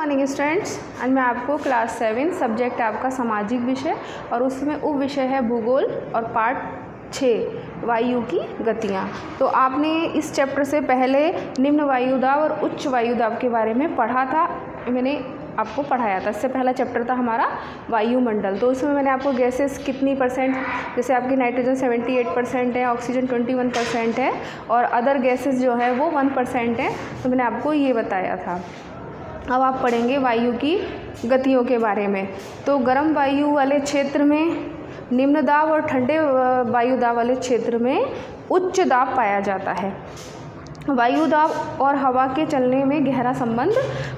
Morning students. आज मैं आपको क्लास 7 सब्जेक्ट आपका सामाजिक विषय और उसमें उप विषय है भूगोल और पार्ट 6 वायु की गतियाँ। तो आपने इस चैप्टर से पहले निम्न वायुदाब और उच्च वायुदाब के बारे में पढ़ा था, मैंने आपको पढ़ाया था। इससे पहला चैप्टर था हमारा वायुमंडल। तो उसमें मैंने आपको गैसेस कितनी परसेंट, जैसे आपकी नाइट्रोजन 78% है, ऑक्सीजन 21% है और अदर गैसेस जो है वो 1% है। तो मैंने आपको ये बताया था। अब आप पढ़ेंगे वायु की गतियों के बारे में। तो गर्म वायु वाले क्षेत्र में निम्न दाब और ठंडे वायु दाब वाले क्षेत्र में उच्च दाब पाया जाता है। वायु दाब और हवा के चलने में गहरा संबंध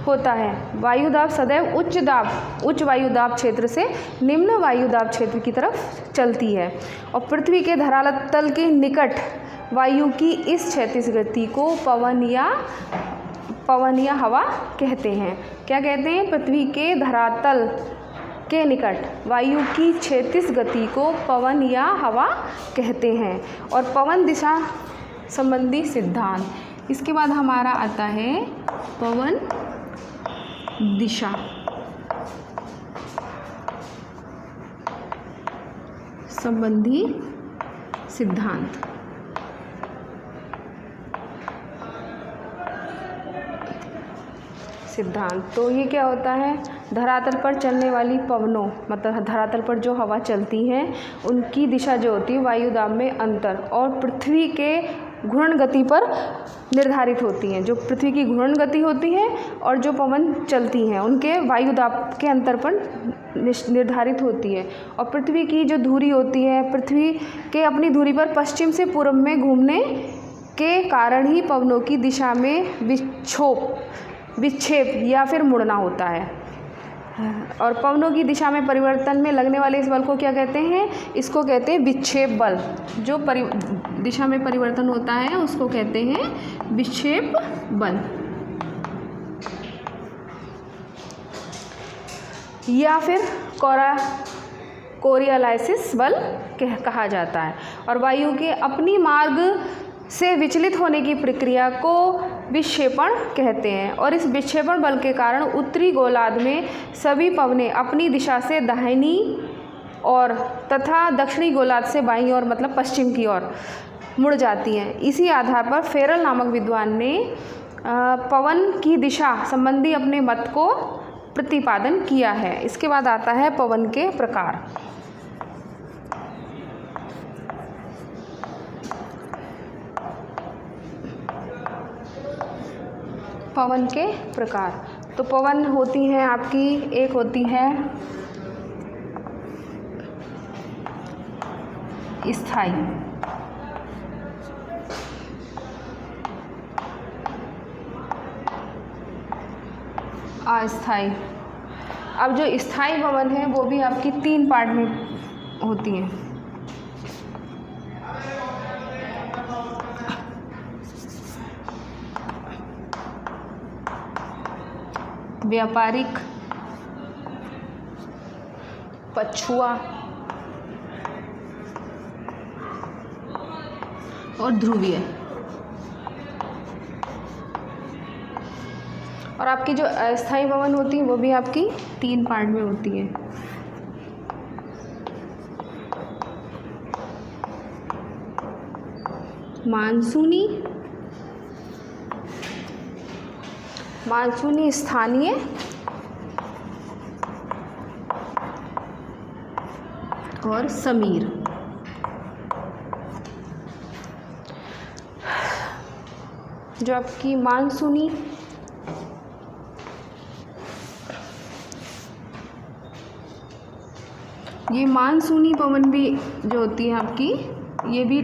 होता है। वायु दाब सदैव उच्च वायु दाब क्षेत्र से निम्न वायु दाब क्षेत्र की तरफ चलती है और पृथ्वी के धरातल के निकट वायु की इस क्षैतिज गति को पवन या हवा कहते हैं। क्या कहते हैं? पृथ्वी के धरातल के निकट वायु की क्षैतिज गति को पवन या हवा कहते हैं। और पवन दिशा संबंधी सिद्धांत, इसके बाद हमारा आता है पवन दिशा संबंधी सिद्धांत। तो ये क्या होता है? धरातल पर चलने वाली पवनों, मतलब धरातल पर जो हवा चलती है उनकी दिशा जो होती है वायुदाब में अंतर और पृथ्वी के घूर्णन गति पर निर्धारित होती हैं। जो पृथ्वी की घूर्णन गति होती है और जो पवन चलती हैं उनके वायुदाब के अंतर पर निर्धारित होती है। और पृथ्वी की जो धुरी होती है, पृथ्वी के अपनी धुरी पर पश्चिम से पूर्व में घूमने के कारण ही पवनों की दिशा में विक्षेप या फिर मुड़ना होता है। और पवनों की दिशा में परिवर्तन में लगने वाले इस बल को क्या कहते हैं? इसको कहते हैं विक्षेप बल। जो दिशा में परिवर्तन होता है उसको कहते हैं विक्षेप बल या फिर कोरियोलाइसिस बल कहा जाता है। और वायु के अपनी मार्ग से विचलित होने की प्रक्रिया को विक्षेपण कहते हैं। और इस विक्षेपण बल के कारण उत्तरी गोलार्ध में सभी पवनें अपनी दिशा से दाहिनी और तथा दक्षिणी गोलार्ध से बाईं ओर, मतलब पश्चिम की ओर मुड़ जाती हैं। इसी आधार पर फेरल नामक विद्वान ने पवन की दिशा संबंधी अपने मत को प्रतिपादन किया है। इसके बाद आता है पवन के प्रकार। पवन के प्रकार, तो पवन होती हैं आपकी, एक होती है स्थायी, अस्थायी। अब जो स्थायी पवन है वो भी आपकी 3 पार्ट में होती हैं। व्यापारिक, पछुआ और ध्रुवीय। और आपकी जो अस्थायी पवन होती है वो भी आपकी 3 पार्ट में होती है। मानसूनी, स्थानीय और समीर। जो आपकी मानसूनी, ये मानसूनी पवन भी जो होती है आपकी, ये भी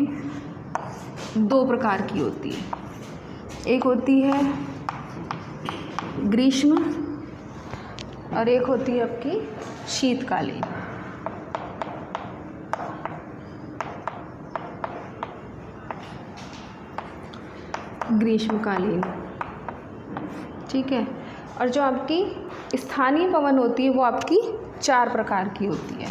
2 प्रकार की होती है। एक होती है ग्रीष्म और एक होती है आपकी शीतकालीन। ग्रीष्मकालीन, ठीक है। और जो आपकी स्थानीय पवन होती है वो आपकी 4 प्रकार की होती है।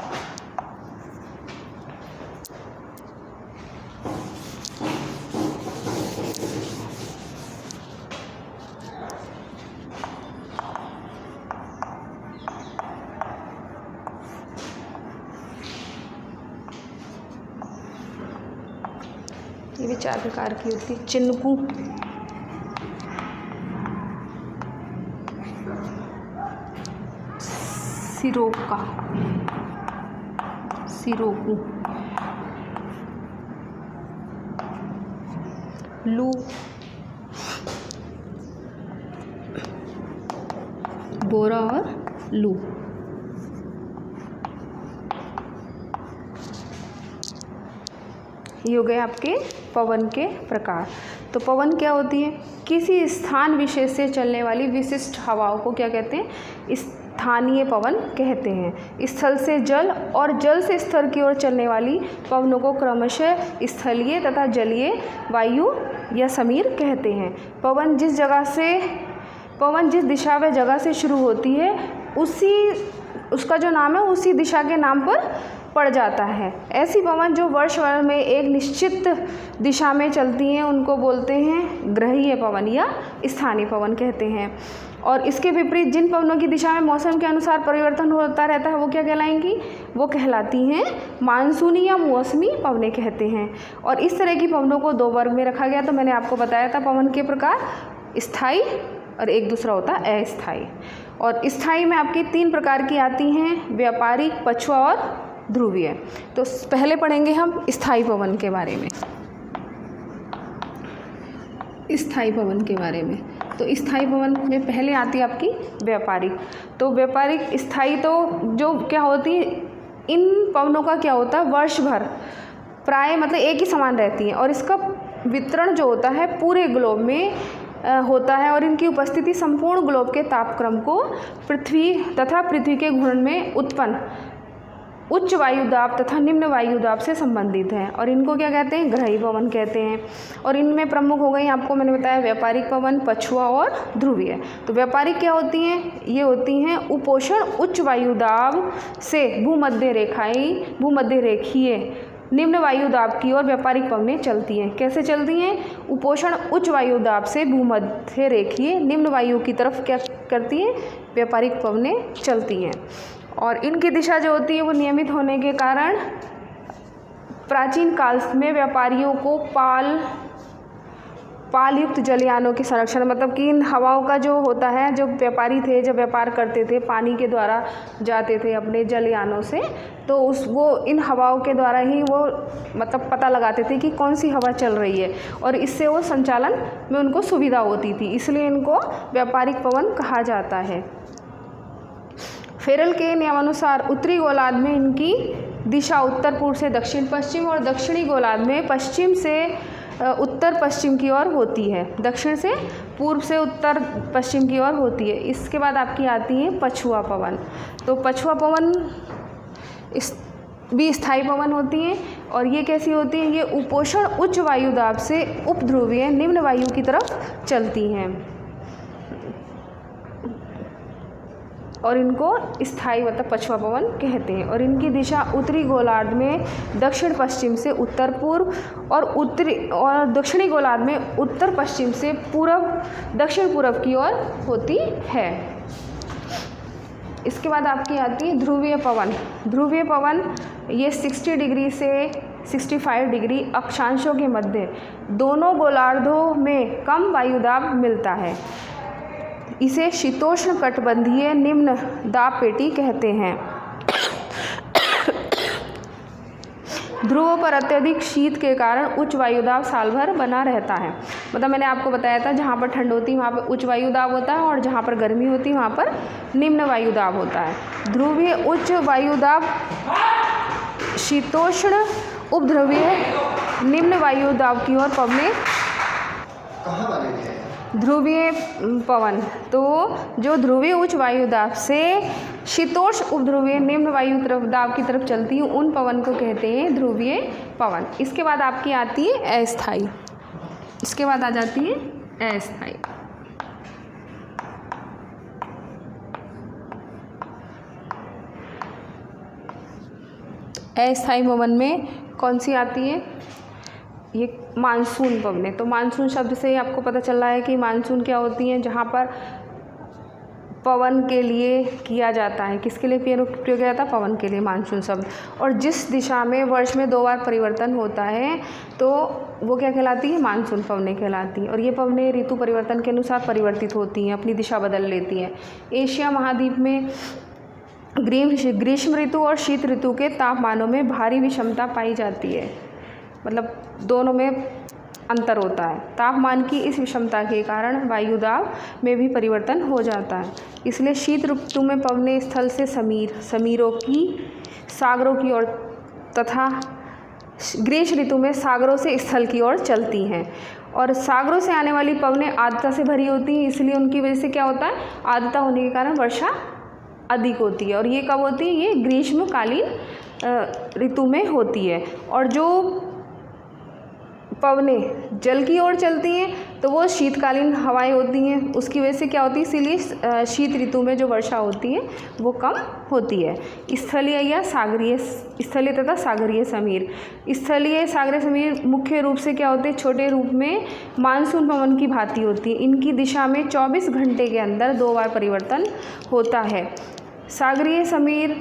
ये भी 4 प्रकार की होती है। चिनकू, सिरोका, सिरोकू, लू, बोरा और लू। ये हो गए आपके पवन के प्रकार। तो पवन क्या होती है? किसी स्थान विशेष से चलने वाली विशिष्ट हवाओं को क्या कहते हैं? स्थानीय पवन कहते हैं। स्थल से जल और जल से स्थल की ओर चलने वाली पवनों को क्रमशः स्थलीय तथा जलीय वायु या समीर कहते हैं। पवन जिस दिशा व जगह से शुरू होती है उसका जो नाम है उसी दिशा के नाम पर पड़ जाता है। ऐसी पवन जो वर्ष भर में एक निश्चित दिशा में चलती हैं उनको बोलते हैं ग्रहीय पवन या स्थानीय पवन कहते हैं। और इसके विपरीत जिन पवनों की दिशा में मौसम के अनुसार परिवर्तन होता रहता है वो क्या कहलाएंगी? वो कहलाती हैं मानसूनी या मौसमी पवनें कहते हैं। और इस तरह की पवनों को 2 वर्ग में रखा गया। तो मैंने आपको बताया था पवन के प्रकार, स्थायी और एक दूसरा होता है अस्थायी। और स्थायी में आपकी 3 प्रकार की आती हैं, व्यापारिक, पछुआ और ध्रुवीय। तो पहले पढ़ेंगे हम स्थायी पवन के बारे में। स्थायी पवन के बारे में तो स्थायी पवन में पहले आती है आपकी व्यापारिक। तो व्यापारिक स्थायी तो जो क्या होती है, इन पवनों का क्या होता है, वर्ष भर प्राय मतलब एक ही समान रहती हैं और इसका वितरण जो होता है पूरे ग्लोब में होता है। और इनकी उपस्थिति संपूर्ण ग्लोब के तापक्रम को पृथ्वी तथा पृथ्वी के घूर्णन में उत्पन्न उच्च वायुदाब तथा निम्न वायुदाब से संबंधित है। और इनको क्या कहते हैं? ग्रही पवन कहते हैं। और इनमें प्रमुख हो गई आपको मैंने बताया व्यापारिक पवन, पछुआ और ध्रुवीय। तो व्यापारिक क्या होती हैं? ये होती हैं उपोषण उच्च वायुदाब से भूमध्य रेखीय निम्न वायुदाब की ओर व्यापारिक पवनें चलती हैं। कैसे चलती हैं? उपोषण उच्च वायुदाब से भूमध्य रेखीय निम्न वायु की तरफ क्या करती हैं? व्यापारिक पवनें चलती हैं। और इनकी दिशा जो होती है वो नियमित होने के कारण प्राचीन काल में व्यापारियों को पाल युक्त जलयानों की संरक्षण, मतलब कि इन हवाओं का जो होता है, जो व्यापारी थे जब व्यापार करते थे पानी के द्वारा जाते थे अपने जलयानों से, तो वो इन हवाओं के द्वारा ही वो मतलब पता लगाते थे कि कौन सी हवा चल रही है और इससे वो संचालन में उनको सुविधा होती थी, इसलिए इनको व्यापारिक पवन कहा जाता है। फेरल के नियमानुसार उत्तरी गोलार्ध में इनकी दिशा उत्तर पूर्व से दक्षिण पश्चिम और दक्षिणी गोलार्ध में पश्चिम से उत्तर पश्चिम की ओर होती है। दक्षिण से पूर्व से उत्तर पश्चिम की ओर होती है। इसके बाद आपकी आती है पछुआ पवन। तो पछुआ पवन भी स्थायी पवन होती हैं और ये कैसी होती हैं? ये उपोषण उच्च वायुदाब से उपध्रुवीय निम्न वायु की तरफ चलती हैं और इनको स्थायी मतलब पछुआ पवन कहते हैं। और इनकी दिशा उत्तरी गोलार्ध में दक्षिण पश्चिम से उत्तर पूर्व और दक्षिणी गोलार्ध में उत्तर पश्चिम से दक्षिण पूर्व की ओर होती है। इसके बाद आपकी आती है ध्रुवीय पवन। ध्रुवीय पवन ये 60 डिग्री से 65 डिग्री अक्षांशों के मध्य दोनों गोलार्धों में कम वायुदाब मिलता है। इसे शीतोष्ण कटिबंधीय निम्न दाब पेटी कहते हैं। ध्रुवों पर अत्यधिक शीत के कारण उच्च वायुदाब साल भर बना रहता है। मतलब मैंने आपको बताया था जहाँ पर ठंड होती है वहाँ पर उच्च वायुदाब होता है और जहाँ पर गर्मी होती है वहाँ पर निम्न वायुदाब होता है। ध्रुवीय उच्च वायुदाब, शीतोष्ण उपध्रुवीय निम्न वायुदाब की ओर पवनें ध्रुवीय पवन। तो जो ध्रुवीय उच्च वायुदाब से शीतोष्ण उपध्रुवीय निम्न वायु दाब की तरफ चलती है उन पवन को कहते हैं ध्रुवीय पवन। इसके बाद आपकी आती है अस्थायी। इसके बाद आ जाती है अस्थायी। अस्थायी पवन में कौन सी आती है? ये मानसून पवनें। तो मानसून शब्द से ही आपको पता चल रहा है कि मानसून क्या होती हैं, जहाँ पर पवन के लिए किया जाता है। किसके लिए प्रयोग किया जाता है? पवन के लिए, मानसून शब्द। और जिस दिशा में वर्ष में 2 बार परिवर्तन होता है तो वो क्या कहलाती है? मानसून पवनें कहलाती हैं। और ये पवनें ऋतु परिवर्तन के अनुसार परिवर्तित होती हैं, अपनी दिशा बदल लेती हैं। एशिया महाद्वीप में ग्रीष्म ऋतु और शीत ऋतु के तापमानों में भारी विषमता पाई जाती है, मतलब दोनों में अंतर होता है। तापमान की इस विषमता के कारण वायुदाब में भी परिवर्तन हो जाता है। इसलिए शीत ऋतु में पवनें स्थल से समीरों की, सागरों की ओर तथा ग्रीष्म ऋतु में सागरों से स्थल की ओर चलती हैं। और सागरों से आने वाली पवनें आर्द्रता से भरी होती हैं, इसलिए उनकी वजह से क्या होता है? आर्द्रता होने के कारण वर्षा अधिक होती है। और ये कब होती है? ये ग्रीष्मकालीन ऋतु में होती है। और जो पवनें जल की ओर चलती हैं तो वो शीतकालीन हवाएं होती हैं, उसकी वजह से क्या होती है? इसीलिए शीत ऋतु में जो वर्षा होती है वो कम होती है। स्थलीय तथा सागरीय समीर। स्थलीय सागरीय समीर मुख्य रूप से क्या होते हैं? छोटे रूप में मानसून पवन की भांति होती है। इनकी दिशा में 24 घंटे के अंदर 2 बार परिवर्तन होता है। सागरीय समीर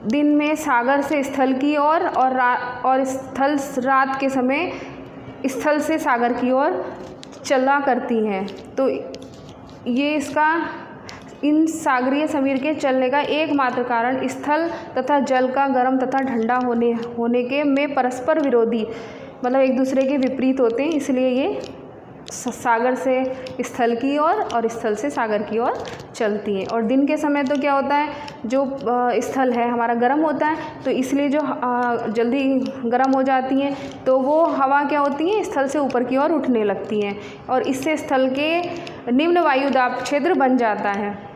दिन में सागर से स्थल की ओर और स्थल रात के समय स्थल से सागर की ओर चला करती हैं। तो ये इन सागरीय समीर के चलने का एकमात्र कारण स्थल तथा जल का गर्म तथा ठंडा होने के में परस्पर विरोधी, मतलब एक दूसरे के विपरीत होते हैं, इसलिए ये सागर से स्थल की ओर और स्थल से सागर की ओर चलती हैं। और दिन के समय तो क्या होता है? जो स्थल है हमारा गर्म होता है, तो इसलिए जो जल्दी गर्म हो जाती हैं तो वो हवा क्या होती है? स्थल से ऊपर की ओर उठने लगती हैं और इससे स्थल के निम्न वायुदाब क्षेत्र बन जाता है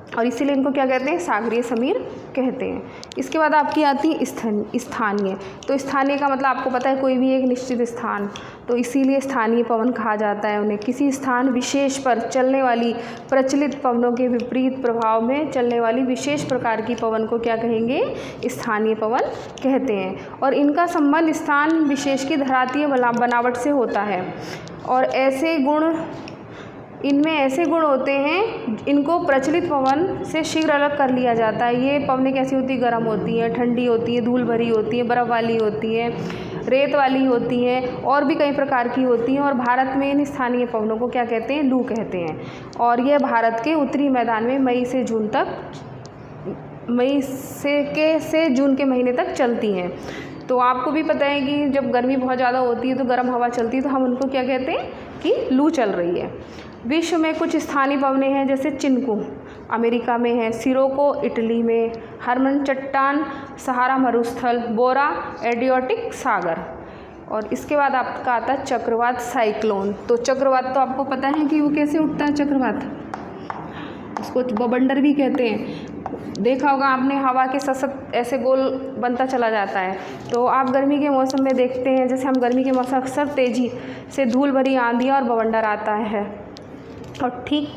और इसीलिए इनको क्या कहते हैं? सागरीय समीर कहते हैं। इसके बाद आपकी आती है स्थानीय। तो स्थानीय का मतलब आपको पता है कोई भी एक निश्चित स्थान, तो इसीलिए स्थानीय पवन कहा जाता है उन्हें। किसी स्थान विशेष पर चलने वाली प्रचलित पवनों के विपरीत प्रभाव में चलने वाली विशेष प्रकार की पवन को क्या कहेंगे? स्थानीय पवन कहते हैं। और इनका संबंध स्थान विशेष की धरातीय बनावट से होता है और इनमें ऐसे गुण होते हैं इनको प्रचलित पवन से शीघ्र अलग कर लिया जाता है। ये पवनें कैसी होती है? गर्म होती हैं, ठंडी होती हैं, धूल भरी होती हैं, बर्फ़ वाली होती हैं, रेत वाली होती हैं और भी कई प्रकार की होती हैं। और भारत में इन स्थानीय पवनों को क्या कहते हैं? लू कहते हैं। और यह भारत के उत्तरी मैदान में मई से जून के महीने तक चलती हैं। तो आपको भी पता है कि जब गर्मी बहुत ज़्यादा होती है तो गर्म हवा चलती है, तो हम उनको क्या कहते हैं? कि लू चल रही है। विश्व में कुछ स्थानीय पवनें हैं, जैसे चिन्कू अमेरिका में है, सिरोको इटली में, हरमन चट्टान सहारा मरुस्थल, बोरा एडियाटिक सागर। और इसके बाद आपका आता है चक्रवात साइक्लोन। तो चक्रवात तो आपको पता है कि वो कैसे उठता है? चक्रवात उसको बवंडर भी कहते हैं। देखा होगा आपने, हवा के सतत ऐसे गोल बनता चला जाता है। तो आप गर्मी के मौसम में देखते हैं, जैसे हम गर्मी के मौसम अक्सर तेज़ी से धूल भरी आंधी और बवंडर आता है। और ठीक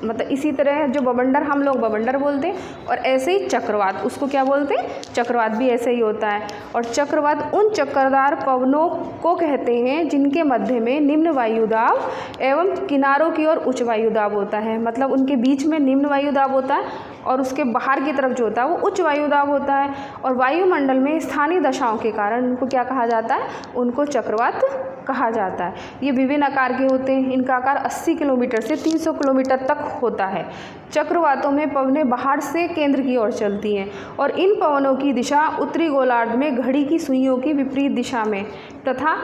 मतलब इसी तरह जो बवंडर हम लोग बवंडर बोलते हैं और ऐसे ही चक्रवात, उसको क्या बोलते हैं? चक्रवात भी ऐसे ही होता है। और चक्रवात उन चक्करदार पवनों को कहते हैं जिनके मध्य में निम्न वायुदाब एवं किनारों की ओर उच्च वायुदाब होता है। मतलब उनके बीच में निम्न वायुदाब होता है और उसके बाहर की तरफ जो होता है वो उच्च वायुदाब होता है। और वायुमंडल में स्थानीय दशाओं के कारण उनको क्या कहा जाता है? उनको चक्रवात कहा जाता है। ये विभिन्न आकार के होते हैं। इनका आकार 80 किलोमीटर से 300 किलोमीटर तक होता है। चक्रवातों में पवनें बाहर से केंद्र की ओर चलती हैं और इन पवनों की दिशा उत्तरी गोलार्ध में घड़ी की सुइयों की विपरीत दिशा में तथा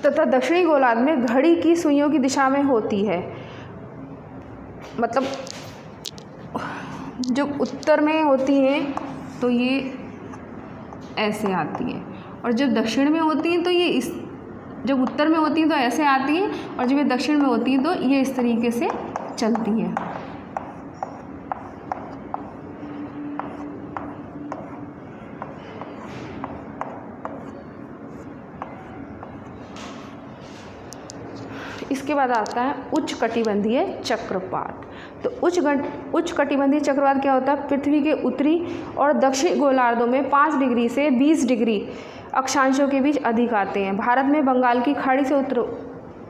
दक्षिणी गोलार्ध में घड़ी की सुइयों की दिशा में होती है। मतलब जो उत्तर में होती हैं तो ये ऐसे आती हैं और जब दक्षिण में होती हैं तो ये जब उत्तर में होती हैं तो ऐसे आती हैं और जब ये दक्षिण में होती हैं तो ये इस तरीके से चलती हैं। इसके बाद आता है उष्णकटिबंधीय चक्रवात। तो उष्णकटिबंधीय चक्रवात क्या होता है? पृथ्वी के उत्तरी और दक्षिणी गोलार्धों में 5 डिग्री से 20 डिग्री अक्षांशों के बीच अधिक आते हैं। भारत में बंगाल की खाड़ी से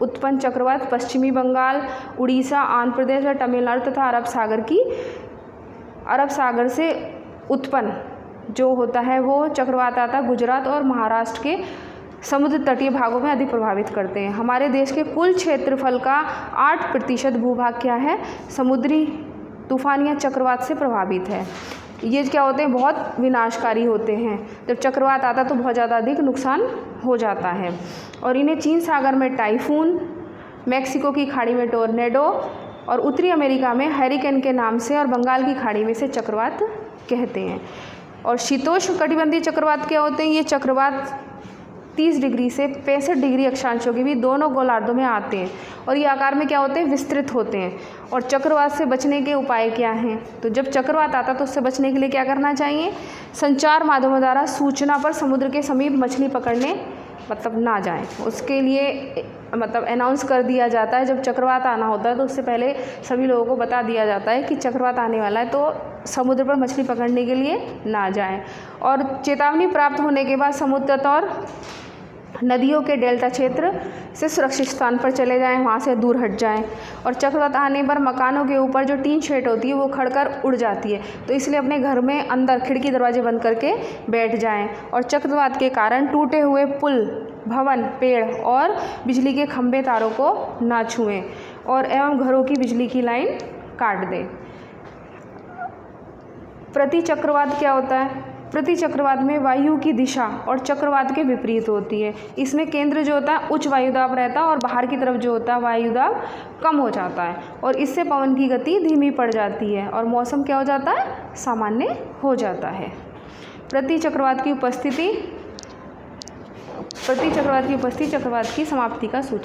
उत्पन्न चक्रवात पश्चिमी बंगाल, उड़ीसा, आंध्र प्रदेश और तमिलनाडु तथा अरब सागर से उत्पन्न जो होता है वो चक्रवात आता गुजरात और महाराष्ट्र के समुद्र तटीय भागों में अधिक प्रभावित करते हैं। हमारे देश के कुल क्षेत्रफल का 8% भूभाग क्या है, समुद्री तूफान या चक्रवात से प्रभावित है। ये क्या होते हैं, बहुत विनाशकारी होते हैं। जब चक्रवात आता तो बहुत ज़्यादा अधिक नुकसान हो जाता है। और इन्हें चीन सागर में टाइफून, मैक्सिको की खाड़ी में टोर्नेडो और उत्तरी अमेरिका में हरिकेन के नाम से और बंगाल की खाड़ी में से चक्रवात कहते हैं। और शीतोष्ण कटिबंधीय चक्रवात क्या होते हैं, ये चक्रवात 30 डिग्री से 65 डिग्री अक्षांशों के भी दोनों गोलार्धों में आते हैं और ये आकार में क्या होते हैं, विस्तृत होते हैं। और चक्रवात से बचने के उपाय क्या हैं, तो जब चक्रवात आता तो उससे बचने के लिए क्या करना चाहिए, संचार माध्यमों द्वारा सूचना पर समुद्र के समीप मछली पकड़ने ना जाएं। उसके लिए अनाउंस कर दिया जाता है। जब चक्रवात आना होता है तो उससे पहले सभी लोगों को बता दिया जाता है कि चक्रवात आने वाला है, तो समुद्र पर मछली पकड़ने के लिए ना जाएं। और चेतावनी प्राप्त होने के बाद समुद्र तट और नदियों के डेल्टा क्षेत्र से सुरक्षित स्थान पर चले जाएं, वहाँ से दूर हट जाएं। और चक्रवात आने पर मकानों के ऊपर जो टीन शेड होती है वो खड़कर उड़ जाती है, तो इसलिए अपने घर में अंदर खिड़की दरवाजे बंद करके बैठ जाएं। और चक्रवात के कारण टूटे हुए पुल, भवन, पेड़ और बिजली के खंभे तारों को ना छुएं और एवं घरों की बिजली की लाइन काट दें। प्रति चक्रवात क्या होता है, प्रति चक्रवात में वायु की दिशा और चक्रवात के विपरीत होती है। इसमें केंद्र जो होता है उच्च वायुदाब रहता है और बाहर की तरफ जो होता है वायुदाब कम हो जाता है और इससे पवन की गति धीमी पड़ जाती है और मौसम क्या हो जाता है, सामान्य हो जाता है। प्रति चक्रवात की उपस्थिति चक्रवात की समाप्ति का सूचक